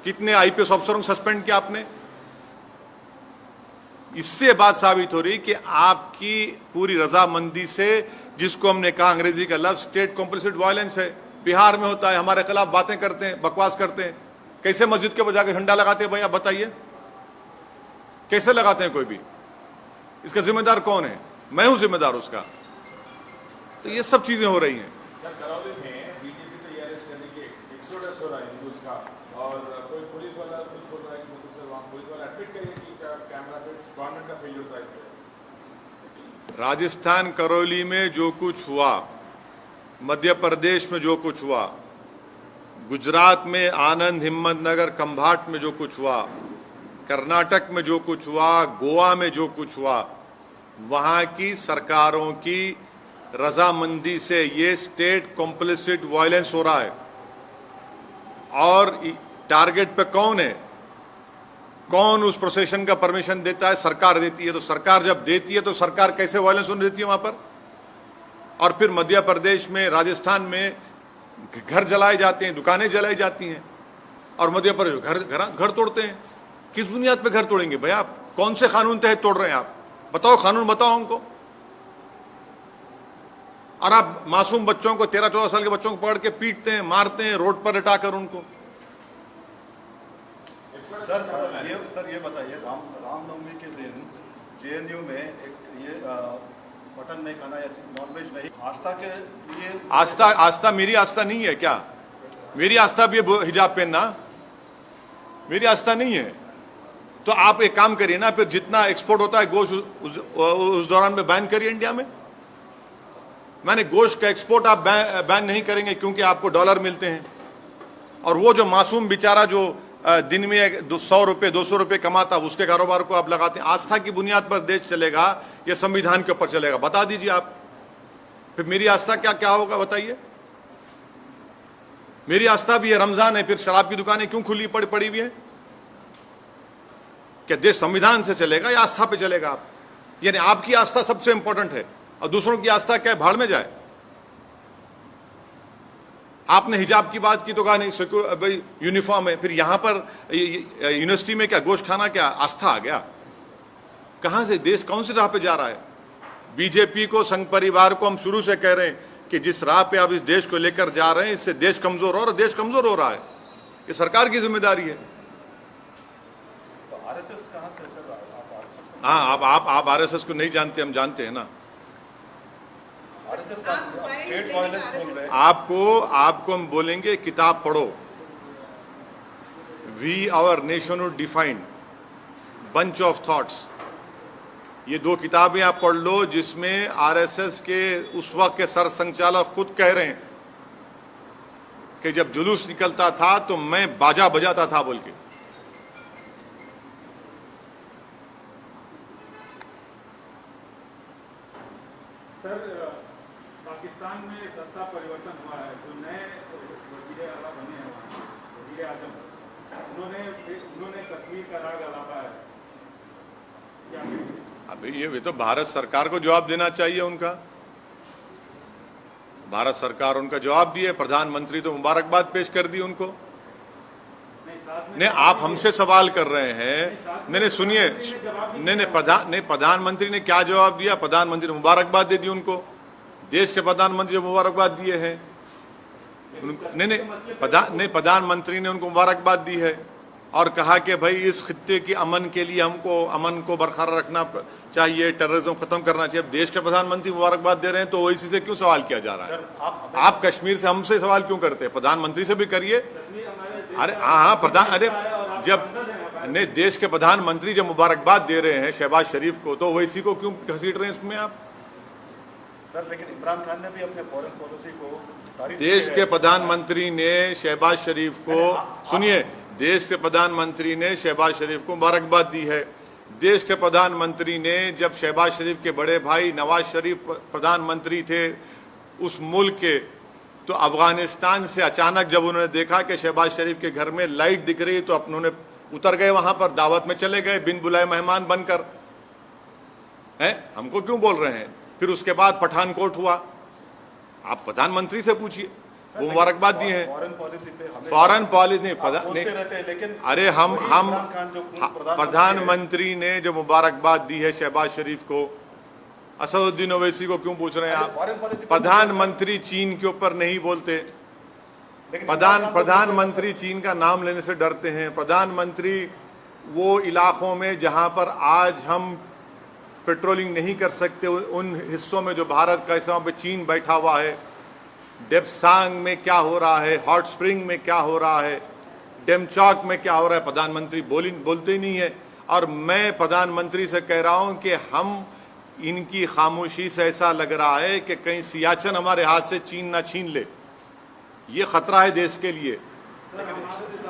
कितने आईपीएस अफसरों को सस्पेंड किया आपने? इससे बात साबित हो रही कि आपकी पूरी रजामंदी से, जिसको हमने कहा अंग्रेजी का लफ्ज स्टेट कॉम्प्लिसिट वायलेंस है, बिहार में होता है, हमारे खिलाफ बातें करते हैं, बकवास करते हैं। कैसे मस्जिद के बजाय झंडा लगाते हैं भाई, आप बताइए, कैसे लगाते हैं कोई भी? इसका जिम्मेदार कौन है? मैं हूं जिम्मेदार उसका। तो ये सब चीजें हो रही हैं। सर, करौली में बीजेपी तो ये अरेस्ट करने की एक्सोडस हो रहा है हिंदूज का, और कोई पुलिस वाला कुछ बोल रहा है कि मतलब सर वहाँ पुलिस वाला एडमिट करिए कि कैमरा पे गवर्नमेंट का फेलियर होता है इसके। राजस्थान करौली में जो कुछ हुआ, मध्य प्रदेश में जो कुछ हुआ, गुजरात में आनंद हिम्मतनगर खंभाट में जो कुछ हुआ, कर्नाटक में जो कुछ हुआ, गोवा में जो कुछ हुआ, वहाँ की सरकारों की रजामंदी से ये स्टेट कॉम्प्लिसिट वायलेंस हो रहा है। और टारगेट पे कौन है? कौन उस प्रोसेशन का परमिशन देता है? सरकार देती है। तो सरकार जब देती है तो सरकार कैसे वायलेंस होने देती है वहां पर? और फिर मध्य प्रदेश में, राजस्थान में घर जलाए जाते हैं, दुकानें जलाई जाती हैं, और मध्य प्रदेश घर तोड़ते हैं। किस बुनियाद पे घर तोड़ेंगे भाई आप? कौन से कानून तहत तोड़ रहे हैं आप? बताओ, कानून बताओ हमको। और आप मासूम बच्चों को, 13-14 साल के बच्चों को पकड़ के पीटते हैं, मारते हैं, रोड पर लटाकर उनको। सर ये बताइए, रामनवमी के दिन जेएनयू में एक ये मटन नहीं खाना या नॉनवेज नहीं, आस्था के लिए आस्था मेरी आस्था नहीं है क्या? मेरी आस्था भी हिजाब पहनना मेरी आस्था नहीं है। तो आप एक काम करिए ना, फिर जितना एक्सपोर्ट होता है गोश्त उस दौरान में बैन करिए इंडिया में। मैंने गोश्त का एक्सपोर्ट आप बैन नहीं करेंगे क्योंकि आपको डॉलर मिलते हैं, और वो जो मासूम बेचारा जो दिन में 100 रुपये 200 रुपये कमाता, उसके कारोबार को आप लगाते हैं। आस्था की बुनियाद पर देश चलेगा या संविधान के ऊपर चलेगा? बता दीजिए आप। फिर मेरी आस्था क्या क्या होगा बताइए? मेरी आस्था भी है, रमजान है, फिर शराब की दुकानें क्यों खुली पड़ी हुई है? क्या देश संविधान से चलेगा या आस्था पे चलेगा आप? यानी आपकी आस्था सबसे इंपॉर्टेंट है और दूसरों की आस्था क्या भाड़ में जाए? आपने हिजाब की बात की तो कहा नहीं भाई यूनिफॉर्म है, फिर यहां पर यूनिवर्सिटी में क्या गोश्त खाना क्या आस्था आ गया? कहां से देश कौन सी राह पे जा रहा है? बीजेपी को, संघ परिवार को हम शुरू से कह रहे हैं कि जिस राह पे आप इस देश को लेकर जा रहे हैं, इससे देश कमजोर हो रहा है। देश कमजोर हो रहा है, ये सरकार की जिम्मेदारी है। तो आरएसएस कहां से सर? हाँ, आप आरएसएस को नहीं जानते, हम जानते हैं ना। आरएसएस का स्टेट वायलेंस बोल रहे हैं। आपको हम बोलेंगे किताब पढ़ो, we our nationhood defined, bunch of thoughts. ये 2 किताबें आप पढ़ लो, जिसमें आरएसएस के उस वक्त के सर संचालक खुद कह रहे हैं कि जब जुलूस निकलता था तो मैं बाजा बजाता था बोल के। सर, पाकिस्तान में सत्ता परिवर्तन हुआ है, जो नए वज़ीर आला बने हैं वहाँ, वज़ीर आज़म, उन्होंने कश्मीर का राग अलापा है। क्या अभी ये तो भारत सरकार को जवाब देना चाहिए उनका। भारत सरकार उनका जवाब दिए, प्रधानमंत्री तो मुबारकबाद पेश कर दी उनको। नहीं, आप हमसे सवाल कर रहे हैं। नहीं सुनिए, नहीं प्रधानमंत्री ने क्या जवाब दिया? प्रधानमंत्री ने मुबारकबाद दे दी उनको। देश के प्रधानमंत्री जो मुबारकबाद दिए हैं उनको, नहीं प्रधानमंत्री ने उनको मुबारकबाद दी है और कहा कि भाई इस खित्ते के अमन के लिए हमको अमन को बरकरार रखना चाहिए, टेररिज्म खत्म करना चाहिए। अब देश के प्रधानमंत्री मुबारकबाद दे रहे हैं तो ओवैसी से क्यों सवाल किया जा रहा है? आप कश्मीर से हमसे सवाल क्यों करते हैं? प्रधानमंत्री से भी करिए। अरे हाँ, जब ने देश के प्रधानमंत्री जब मुबारकबाद दे रहे हैं शहबाज शरीफ को, तो ओवैसी को क्यों घसीट रहे हैं इसमें आप? सर, लेकिन इमरान खान ने भी अपने फॉरेन पॉलिसी को देश के प्रधानमंत्री ने शहबाज शरीफ को, सुनिए, देश के प्रधानमंत्री ने शहबाज शरीफ को मुबारकबाद दी है। देश के प्रधानमंत्री ने, जब शहबाज शरीफ के बड़े भाई नवाज शरीफ प्रधानमंत्री थे उस मुल्क के, तो अफगानिस्तान से अचानक जब उन्होंने देखा कि शहबाज शरीफ के घर में लाइट दिख रही, तो उन्होंने उतर गए, वहां पर दावत में चले गए बिन बुलाए मेहमान बनकर। हैं, हमको क्यों बोल रहे हैं? फिर उसके बाद पठानकोट हुआ, आप प्रधानमंत्री से पूछिए। वो मुबारकबाद दी है। फॉरेन पॉलिसी पे हमें फॉरेन पॉलिसी नहीं आप बोलते रहते हैं, लेकिन अरे हम वही इमरान खान जो प्रधानमंत्री ने जो मुबारकबाद दी है शहबाज शरीफ को, असदुद्दीन ओवैसी को क्यों पूछ रहे हैं फॉरेन आप? पॉलिसी प्रधानमंत्री चीन के ऊपर नहीं बोलते, प्रधानमंत्री चीन का नाम लेने से डरते हैं। प्रधानमंत्री वो इलाकों में जहां पर आज हम पेट्रोलिंग नहीं कर सकते, उन हिस्सों में जो भारत का हिस्सा पे चीन बैठा हुआ है, डेप्सांग में क्या हो रहा है, हॉट स्प्रिंग में क्या हो रहा है, डेमचौक में क्या हो रहा है, प्रधानमंत्री बोलते ही नहीं है। और मैं प्रधानमंत्री से कह रहा हूं कि हम इनकी खामोशी से ऐसा लग रहा है कि कहीं सियाचिन हमारे हाथ से चीन ना छीन ले। ये खतरा है देश के लिए। सर, हमारे